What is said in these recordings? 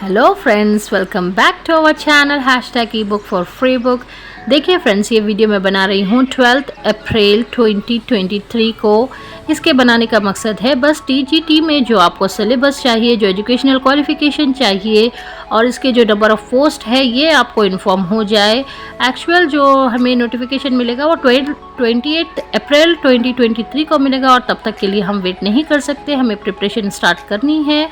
Hello friends, welcome back to our channel hashtag e book for free book. देखिए friends, ये video मैं बना रही हूँ 12 अप्रैल 2023 को। इसके बनाने का मकसद है बस टीजीटी में जो आपको सिलेबस चाहिए, जो एजुकेशनल क्वालिफिकेशन चाहिए और इसके जो नंबर ऑफ़ पोस्ट है ये आपको इन्फॉर्म हो जाए। एक्चुअल जो हमें नोटिफिकेशन मिलेगा वो 28 अप्रैल 2023 को मिलेगा और तब तक के लिए हम वेट नहीं कर सकते, हमें प्रिपरेशन स्टार्ट करनी है।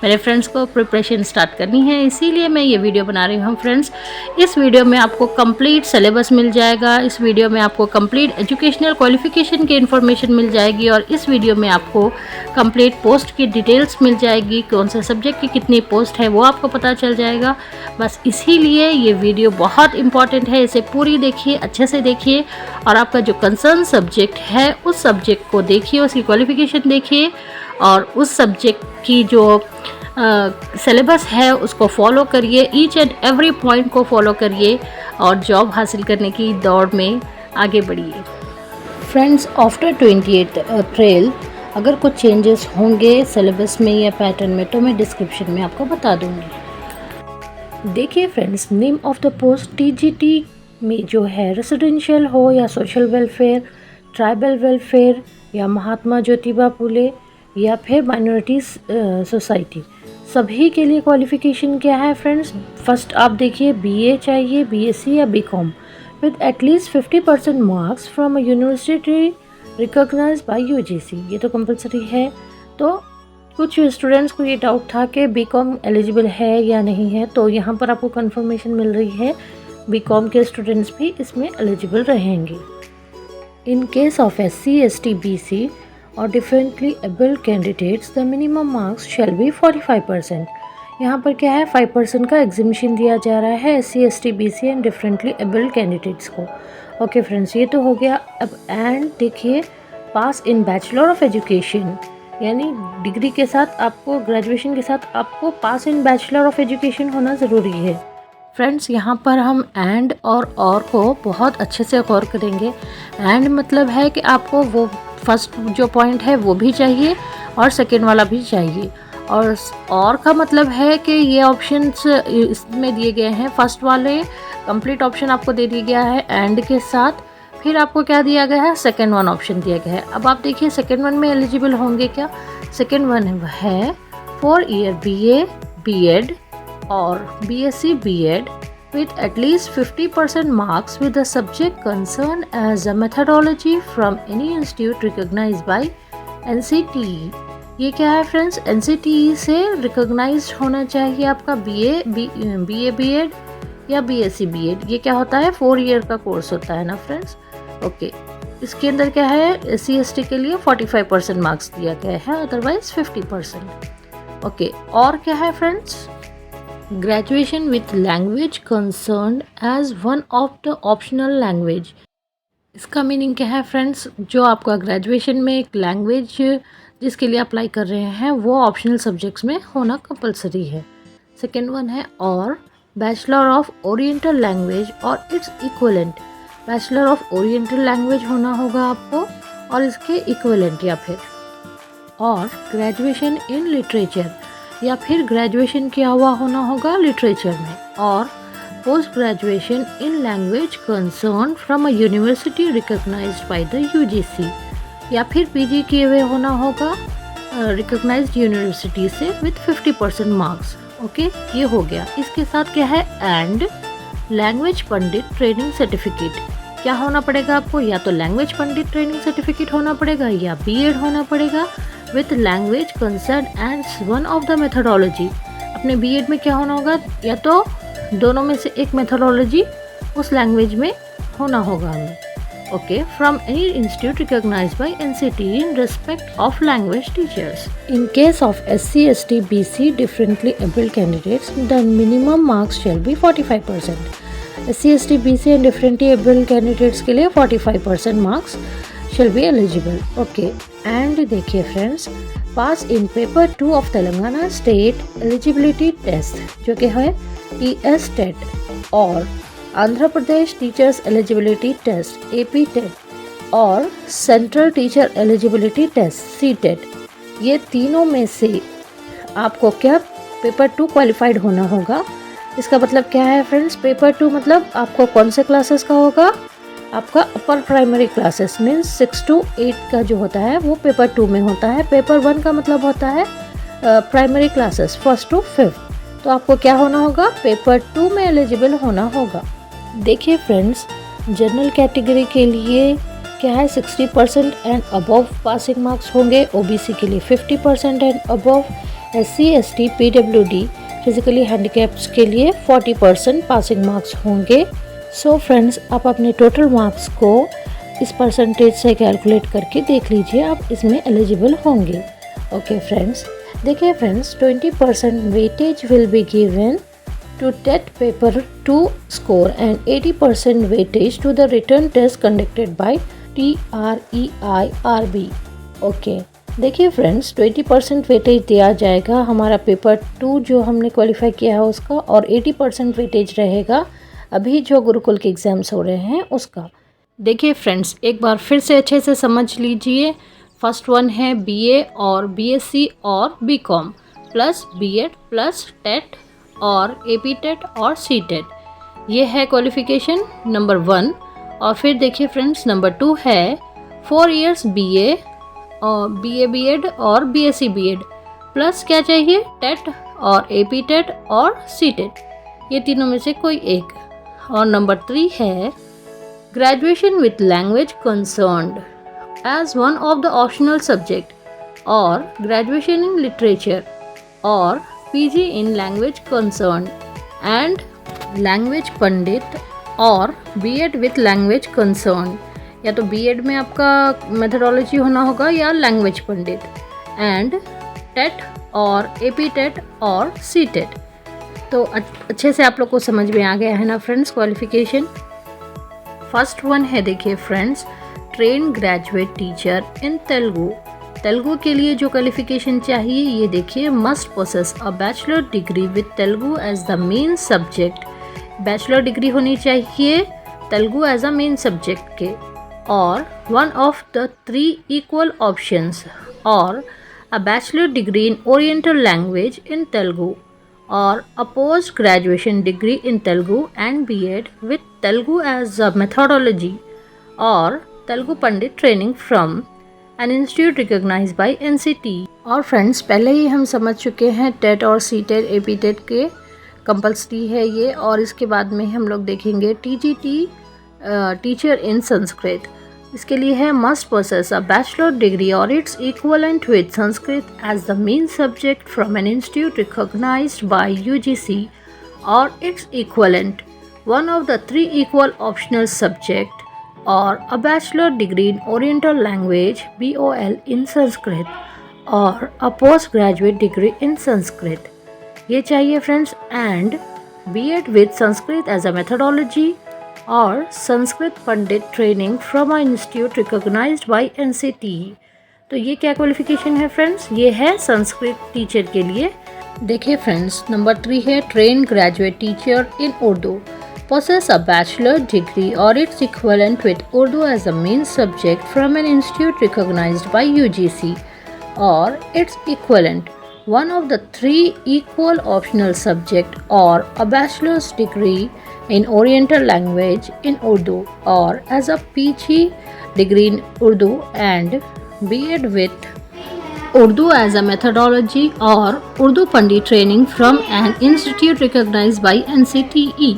मेरे फ्रेंड्स को प्रिपरेशन स्टार्ट करनी है, इसीलिए मैं ये वीडियो बना रही हूँ फ्रेंड्स। इस वीडियो में आपको कंप्लीट सिलेबस मिल जाएगा, इस वीडियो में आपको कंप्लीट एजुकेशनल क्वालिफिकेशन की इन्फॉर्मेशन मिल जाएगी और इस वीडियो में आपको कंप्लीट पोस्ट की डिटेल्स मिल जाएगी, कौन से सब्जेक्ट की कितनी पोस्ट है वो आपको पता चल जाएगा। बस इसीलिए ये वीडियो बहुत इंपॉर्टेंट है, इसे पूरी देखिए, अच्छे से देखिए और आपका जो कंसर्न सब्जेक्ट है उस सब्जेक्ट को देखिए, उसकी क्वालिफिकेशन देखिए और उस सब्जेक्ट की जो सिलेबस है उसको फॉलो करिए, ईच एंड एवरी पॉइंट को फॉलो करिए और जॉब हासिल करने की दौड़ में आगे बढ़िए। फ्रेंड्स, आफ्टर 28 अप्रैल अगर कुछ चेंजेस होंगे सिलेबस में या पैटर्न में तो मैं डिस्क्रिप्शन में आपको बता दूंगी। देखिए friends, name of the post TGT में जो है रेसिडेंशियल हो या सोशल वेलफेयर, ट्राइबल वेलफेयर या महात्मा ज्योतिबा फुले या फिर माइनॉरिटीज़ सोसाइटी, सभी के लिए क्वालिफ़िकेशन क्या है फ्रेंड्स। फर्स्ट आप देखिए, बीए चाहिए, बीएससी या BCom with at least 50% marks from a university recognised by UGC, ये तो कंपलसरी है। तो कुछ स्टूडेंट्स को ये डाउट था कि बीकॉम एलिजिबल है या नहीं है, तो यहाँ पर आपको कंफर्मेशन मिल रही है बीकॉम के स्टूडेंट्स भी इसमें एलिजिबल रहेंगे। इन case of SC, ST, BC और differently abled candidates the minimum marks shall be 45%। यहाँ पर क्या है, 5% का एग्जिमिशन दिया जा रहा है SC, ST, BC and differently abled candidates को। ओके फ्रेंड्स, ये तो हो गया। अब एंड देखिए, पास इन बैचलर ऑफ एजुकेशन, यानी डिग्री के साथ आपको, ग्रेजुएशन के साथ आपको पास इन बैचलर ऑफ एजुकेशन होना ज़रूरी है। फ्रेंड्स, यहाँ पर हम एंड और को बहुत अच्छे से गौर करेंगे। एंड मतलब है कि आपको वो फर्स्ट जो पॉइंट है वो भी चाहिए और सेकेंड वाला भी चाहिए, और का मतलब है कि ये ऑप्शंस इसमें दिए गए हैं। फर्स्ट वाले कंप्लीट ऑप्शन आपको दे दिया गया है एंड के साथ, फिर आपको क्या दिया गया है, सेकेंड वन ऑप्शन दिया गया है। अब आप देखिए सेकेंड वन में एलिजिबल होंगे क्या। सेकेंड वन है 4 year BA, BEd or BSc, BEd with at least 50% marks with the subject concerned as a methodology from any institute recognized by NCTE। ये क्या है फ्रेंड्स, NCTE से रिकॉग्नाइज्ड होना चाहिए आपका BA, BEd या BSc, BEd। ये क्या होता है, 4 ईयर का कोर्स होता है ना फ्रेंड्स। ओके, इसके अंदर क्या है, SC, ST के लिए 45% मार्क्स दिया गया है, अदरवाइज 50%। ओके, और क्या है friends, graduation with language concerned as one of the optional language. इसका मीनिंग क्या है फ्रेंड्स, जो आपका ग्रेजुएशन में एक लैंग्वेज जिसके लिए अप्लाई कर रहे हैं वो ऑप्शनल सब्जेक्ट्स में होना कंपलसरी है। सेकेंड वन है और बैचलर ऑफ ओरिएंटल लैंग्वेज और its equivalent. Bachelor of oriental language होना होगा आपको और इसके इक्विवेलेंट, या फिर और ग्रेजुएशन इन लिटरेचर, या फिर ग्रेजुएशन किया हुआ होना होगा लिटरेचर में, और post graduation in language concern from a university recognised by the UGC, या फिर PG किए हुए होना होगा रिकॉग्नाइज्ड यूनिवर्सिटी से विथ 50% मार्क्स। ओके, ये हो गया। इसके साथ क्या है, and language pandit training certificate. क्या होना पड़ेगा आपको, या तो लैंग्वेज पंडित ट्रेनिंग सर्टिफिकेट होना पड़ेगा या BEd होना पड़ेगा with language concern and one of the methodology. अपने BEd में क्या होना होगा, या तो दोनों में से एक मेथोडोलॉजी उस लैंग्वेज में होना होगा हमें। Okay, from any institute recognised by NCTE in respect of language teachers. In case of SC, ST, BC differently abled candidates the minimum marks shall be 45%। SC, ST, BC and differently abled candidates के लिए 45% marks shall be eligible। Okay, and देखिए friends, pass in paper 2 of Telangana state eligibility test, जो कि है TS TET, और Andhra Pradesh teachers eligibility test AP TET, और central teacher eligibility test CTET। ये तीनों में से आपको क्या पेपर 2 क्वालिफाइड होना होगा। इसका मतलब क्या है फ्रेंड्स, पेपर 2 मतलब आपको कौन से क्लासेस का होगा, आपका upper primary classes means 6 to 8 का जो होता है वो पेपर 2 में होता है। पेपर 1 का मतलब होता है primary classes 1st to 5th। तो आपको क्या होना होगा, पेपर 2 में एलिजिबल होना होगा। देखिए फ्रेंड्स, जनरल कैटेगरी के लिए क्या है 60% एंड अबव पासिंग मार्क्स होंगे, ओबीसी के लिए 50% and above, SC ST PWD physically handicaps के लिए 40% पासिंग मार्क्स होंगे। सो फ्रेंड्स, आप अपने टोटल मार्क्स को इस परसेंटेज से कैलकुलेट करके देख लीजिए, आप इसमें एलिजिबल होंगे। ओके फ्रेंड्स, देखिए friends, 20% weightage will be given to TET paper 2 score and 80% weightage to the return test conducted by TREIRB। Okay, देखिए फ्रेंड्स, 20% वेटेज दिया जाएगा हमारा पेपर 2 जो हमने क्वालिफाई किया है उसका, और 80% वेटेज रहेगा अभी जो गुरुकुल के एग्ज़ाम्स हो रहे हैं उसका। देखिए फ्रेंड्स, एक बार फिर से अच्छे से समझ लीजिए। फर्स्ट वन है BA और BSc और BCom plus B.Ed plus TET और AP टेट और C टेट, ये है क्वालिफिकेशन नंबर 1। और फिर देखिए फ्रेंड्स, नंबर 2 है 4 years BA और BA B.Ed और BSc B.Ed प्लस क्या चाहिए, टेट और AP टेट और C टेट, ये तीनों में से कोई एक। और नंबर 3 है graduation with language concerned as one of the optional subject और ग्रेजुएशन इन लिटरेचर और PG in language concerned and language pandit और B.Ed with language concerned, या तो B.Ed में आपका मेथडोलॉजी होना होगा या लैंग्वेज पंडित, एंड टेट और AP टेट और C टेट। तो अच्छे से आप लोग को समझ में आ गया है ना फ्रेंड्स क्वालिफिकेशन। फर्स्ट वन है, देखिए friends, train graduate teacher in Telugu. Telugu के लिए जो क्वालिफिकेशन चाहिए ये देखिए, must possess a bachelor degree with Telugu as the main subject. Bachelor degree होनी चाहिए Telugu as a main subject के, और one of the 3 equal options, और a bachelor degree in oriental language in Telugu, और a post graduation degree in Telugu and B.Ed with Telugu as a methodology, और Telugu pandit training from an institute recognised by NCT। और friends, पहले ही हम समझ चुके हैं टेट और C टेट AP टेट के कंपल्सरी है ये, और इसके बाद में हम लोग देखेंगे TGT टीचर इन संस्कृत। इसके लिए है must possess a bachelor degree और it's equivalent with Sanskrit as the main subject from an institute recognised by UGC और it's equivalent, one of the 3 equal optional subject, और a bachelor degree in oriental language BOL in Sanskrit, और a post graduate degree in Sanskrit, ये चाहिए friends, and B.Ed with Sanskrit as a methodology और Sanskrit pandit training from a institute recognised by NCT। तो ये क्या qualification है friends, ये है संस्कृत टीचर के लिए। देखिए फ्रेंड्स, नंबर 3 है train graduate teacher in Urdu, possess a bachelor degree or its equivalent with Urdu as a main subject from an institute recognized by UGC or its equivalent, one of the 3 equal optional subject, or a bachelor's degree in Oriental language in Urdu, or as a PG degree in Urdu and B.Ed with Urdu as a methodology or Urdu Pandit training from an institute recognized by NCTE।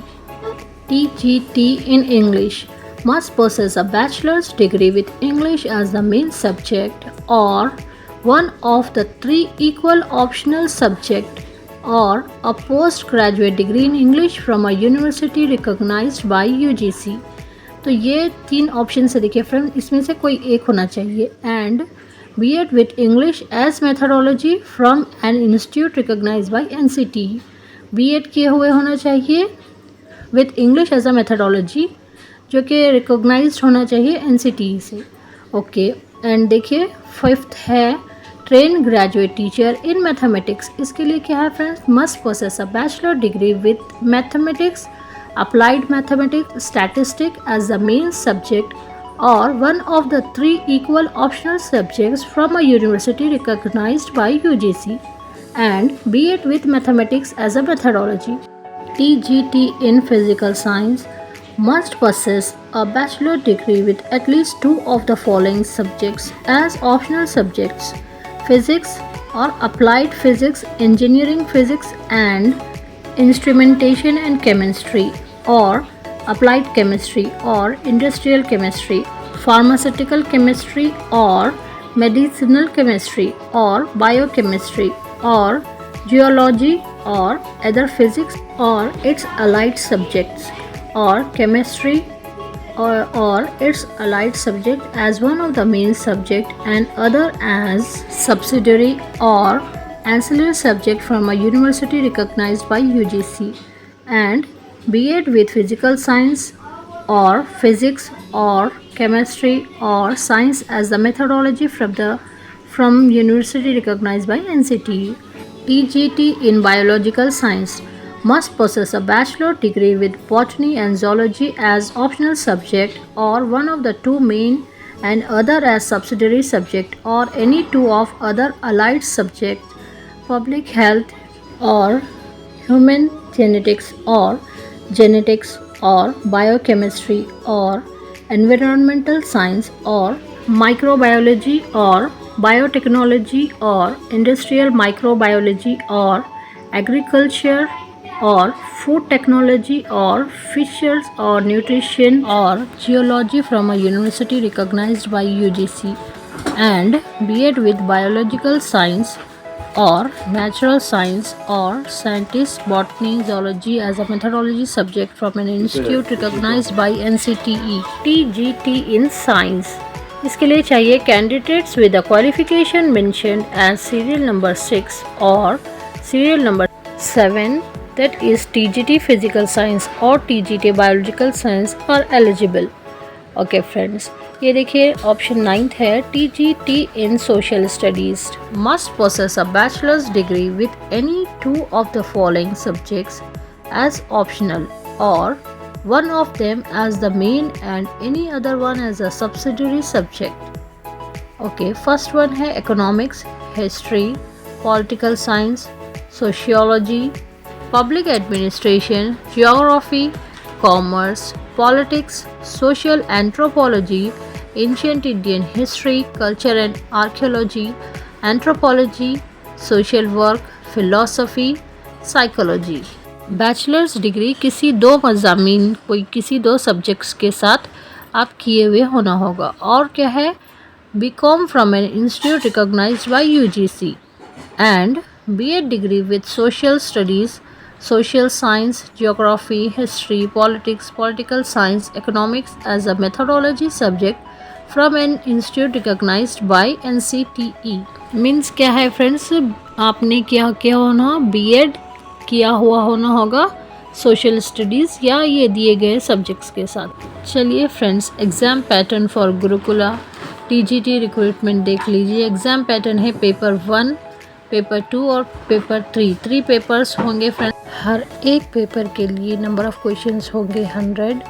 TGT in English, must possess a bachelor's degree with English as the main subject or one of the 3 equal optional subject, or a postgraduate degree in English from a university recognized by UGC। तो ये 3 option से देखिए friend, इसमें से कोई एक होना चाहिए, and B.Ed with English as methodology from an institute recognized by NCT। B.Ed किए हुए होना चाहिए with English as a methodology, जो कि रिकॉग्नाइज्ड होना चाहिए NCT से। ओके, एंड देखिए 5th है train graduate teacher in mathematics. इसके लिए क्या है friends, must possess a bachelor degree with mathematics, applied mathematics, statistic as the main subject, और one of the 3 equal optional subjects from a university recognised by UGC and B.Ed with Mathematics as a methodology. TGT in Physical Science must possess a bachelor degree with at least two of the following subjects as optional subjects: physics or applied physics, engineering physics and instrumentation and chemistry, or applied chemistry or industrial chemistry, pharmaceutical chemistry or medicinal chemistry, or biochemistry, or geology or other physics or its allied subjects, or chemistry or its allied subject as one of the main subject and other as subsidiary or ancillary subject from a university recognized by UGC, and B.Ed with physical science or physics or chemistry or science as the methodology from university recognized by NCTE. TGT in biological science must possess a bachelor degree with botany and zoology as optional subject or one of the two main and other as subsidiary subject, or any two of other allied subjects: public health or human genetics or biochemistry or environmental science or microbiology or biotechnology or industrial microbiology or agriculture or food technology or fisheries or nutrition or geology from a university recognized by UGC, and B.Ed with biological science or natural science or scientist, botany, zoology as a methodology subject from an institute recognized by NCTE. TGT in science, इसके लिए चाहिए candidates with a qualification mentioned as serial number 6 or serial number 7, that is TGT physical science or TGT biological science are eligible. Okay friends, ये देखिए option 9 है TGT इन social studies must possess a bachelor's degree with any two of the following subjects as optional और one of them as the main and any other one as a subsidiary subject. Okay, first one है economics, history, political science, sociology, public administration, geography, commerce, politics, social anthropology, ancient Indian history, culture and archaeology, anthropology, social work, philosophy, psychology. Bachelors degree किसी दो मज़ामीन कोई किसी दो subjects के साथ आप किए हुए होना होगा, और क्या है BCom from an institute recognised by UGC, and BEd degree with social studies, social science, geography, history, politics, political science, economics as a methodology subject from an institute recognised by NCTE. Means क्या है friends, आपने क्या होना, BEd किया हुआ होना होगा social studies या ये दिए गए सब्जेक्ट्स के साथ। चलिए friends, exam pattern for Gurukula TGT recruitment देख लीजिए। एग्ज़ाम पैटर्न है पेपर 1, पेपर 2 और पेपर 3। 3 पेपर्स होंगे फ्रेंड्स। हर एक पेपर के लिए नंबर ऑफ़ क्वेश्चंस होंगे 100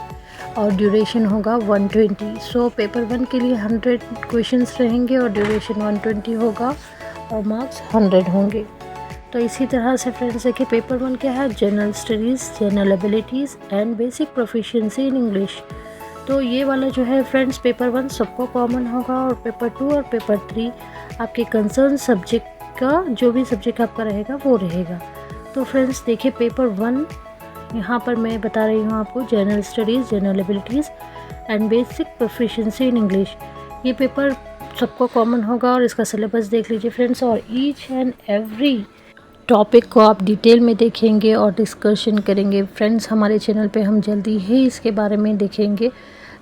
और ड्यूरेशन होगा 120। सो पेपर 1 के लिए 100 क्वेश्चंस रहेंगे और ड्यूरेशन 120 होगा और मार्क्स 100 होंगे। तो इसी तरह से फ्रेंड्स देखिए, पेपर 1 क्या है, general studies, general abilities and basic proficiency in English. तो ये वाला जो है फ्रेंड्स पेपर 1 सबको कॉमन होगा, और पेपर 2 और पेपर 3 आपके कंसर्न सब्जेक्ट का जो भी सब्जेक्ट आपका रहेगा वो रहेगा। तो फ्रेंड्स देखिए, पेपर 1 यहाँ पर मैं बता रही हूँ आपको, general studies, general abilities and basic proficiency in English. ये पेपर सबको कॉमन होगा और इसका सिलेबस देख लीजिए फ्रेंड्स, और ईच एंड एवरी टॉपिक को आप डिटेल में देखेंगे और डिस्कशन करेंगे फ्रेंड्स। हमारे चैनल पे हम जल्दी ही इसके बारे में देखेंगे,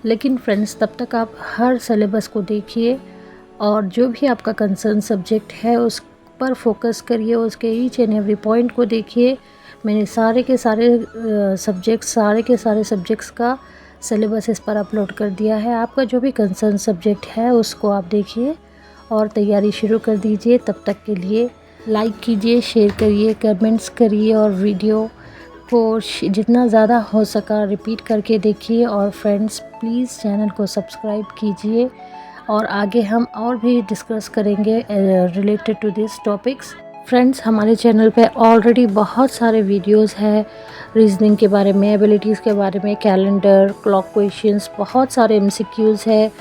लेकिन फ्रेंड्स तब तक आप हर सिलेबस को देखिए और जो भी आपका कंसर्न सब्जेक्ट है उस पर फोकस करिए, उसके ईच एंड एवरी पॉइंट को देखिए। मैंने सारे के सारे सब्जेक्ट्स का सिलेबस इस पर अपलोड कर दिया है। आपका जो भी कंसर्न सब्जेक्ट है उसको आप देखिए और तैयारी शुरू कर दीजिए। तब तक के लिए लाइक कीजिए, शेयर करिए, कमेंट्स करिए और वीडियो को जितना ज़्यादा हो सका रिपीट करके देखिए। और फ्रेंड्स प्लीज़ चैनल को सब्सक्राइब कीजिए, और आगे हम और भी डिस्कस करेंगे related to this topics. Friends, हमारे चैनल पे ऑलरेडी बहुत सारे वीडियोस हैं रीजनिंग के बारे में, एबिलिटीज़ के बारे में, कैलेंडर, क्लॉक क्वेश्चंस, बहुत सारे एमसीक्यूज़ है,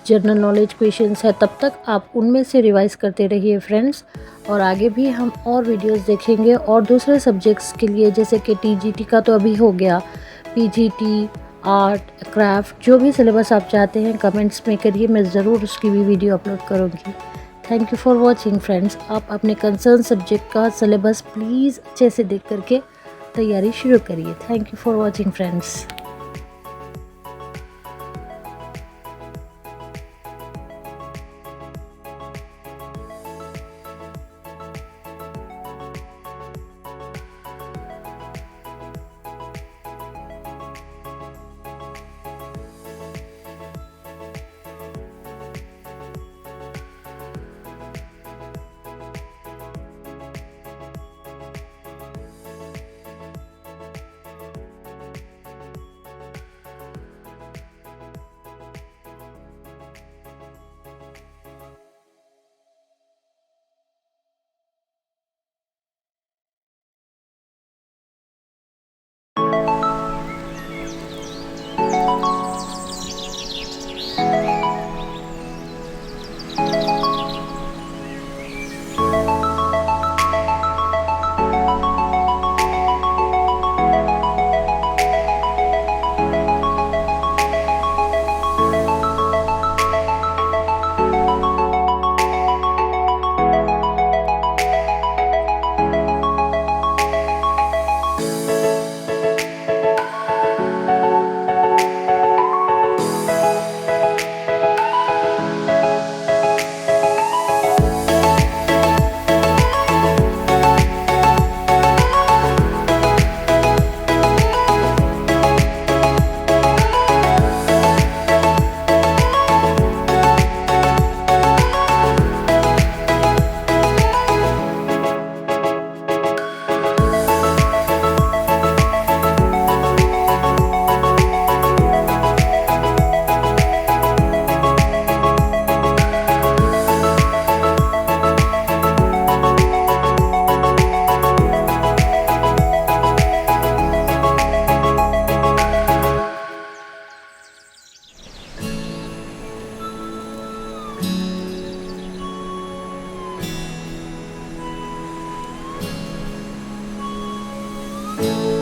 जनरल नॉलेज क्वेश्चंस है। तब तक आप उनमें से रिवाइज़ करते रहिए फ्रेंड्स। और आगे भी हम और वीडियोस देखेंगे और दूसरे सब्जेक्ट्स के लिए, जैसे कि टीजीटी का तो अभी हो गया, पीजीटी, आर्ट, क्राफ्ट, जो भी सिलेबस आप चाहते हैं कमेंट्स में करिए, मैं ज़रूर उसकी भी वीडियो अपलोड करूँगी। Thank you for watching friends. आप अपने कंसर्न सब्जेक्ट का सिलेबस प्लीज़ अच्छे से देख करके तैयारी शुरू करिए। Thank you for watching friends. you